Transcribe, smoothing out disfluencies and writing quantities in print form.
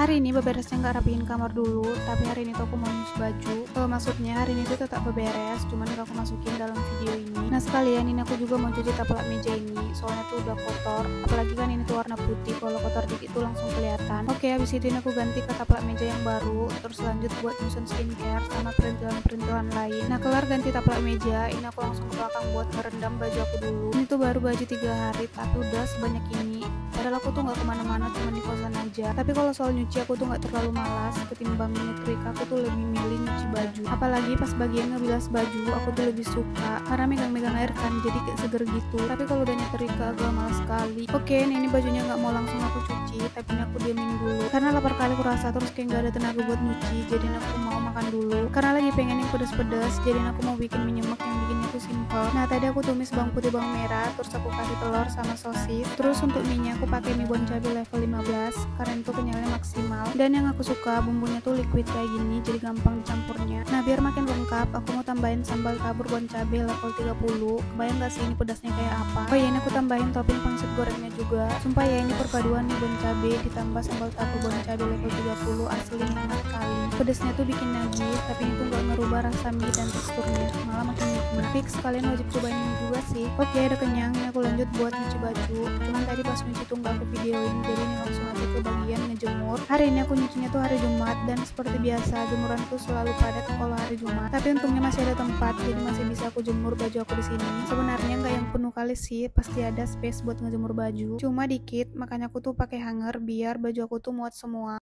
Hari ini beberesnya nggak rapiin kamar dulu, tapi hari ini tuh aku mau nyuci baju. Maksudnya hari ini tuh tetap beberes, cuman gak aku masukin dalam video ini. Nah sekalian ini aku juga mau cuci taplak meja ini, soalnya tuh udah kotor. Apalagi kan ini tuh warna putih, kalau kotor dikit tuh langsung kelihatan. Oke, habis itu ini aku ganti ke taplak meja yang baru, terus lanjut buat nyusun skincare sama perintilan-perintilan lain. Nah kelar ganti taplak meja, ini aku langsung ke belakang buat ngerendam baju aku dulu. Ini tuh baru baju 3 hari, tapi udah sebanyak ini. Padahal aku tuh nggak kemana-mana, cuma di kosan aja. Tapi kalau soal nyuci aku tuh nggak terlalu malas, ketimbang nyetrika aku tuh lebih milih nyuci baju. Apalagi pas bagian ngebilas baju, aku tuh lebih suka karena megang-megang air kan, jadi kayak seger gitu. Tapi kalau udah nyetrika agak malas sekali. Oke, ini bajunya nggak mau langsung aku cuci, tapi ini aku diamin dulu karena lapar kali aku rasa, terus kayak nggak ada tenaga buat nyuci. Jadi aku mau makan dulu karena lagi pengen yang pedas-pedas. Jadi aku mau bikin mie nyemek yang bikinnya tuh simple. Nah tadi aku tumis bawang putih, bawang merah, terus aku kasih telur sama sosis. Terus untuk mie-nya aku pakai mie bon cabai level 15 karena itu kenyalnya maksimal, dan yang aku suka bumbunya tuh liquid kayak gini, jadi gampang dicampurnya. Nah biar makin lengkap, aku mau tambahin sambal tabur bon cabai level 30. Kebayang gak sih ini pedasnya kayak apa? Oh iya, ini aku tambahin topping pangsit gorengnya juga. Sumpah ya, ini perpaduan nih bon cabai ditambah sambal tabur bon cabai level 30 asli nikmat kali. Pedasnya tuh bikin nagih, tapi itu gak ngerubah rasa mie dan teksturnya, malah makin nikmat. Fix kalian wajib cobain ini juga sih. Oke, udah kenyang, ini aku lanjut buat nyuci baju. Cuman tadi pas nyuci tuh gak aku videoin, jadi ini langsung aja ke bagian ngejemur. Hari ini aku nyucinya tuh hari Jumat, dan seperti biasa jemuran tuh selalu padat kalau hari Jumat. Tapi untungnya masih ada tempat, jadi masih bisa aku jemur baju aku di sini. Sebenarnya nggak yang penuh kali sih, pasti ada space buat ngejemur baju. Cuma dikit, makanya aku tuh pakai hanger biar baju aku tuh muat semua.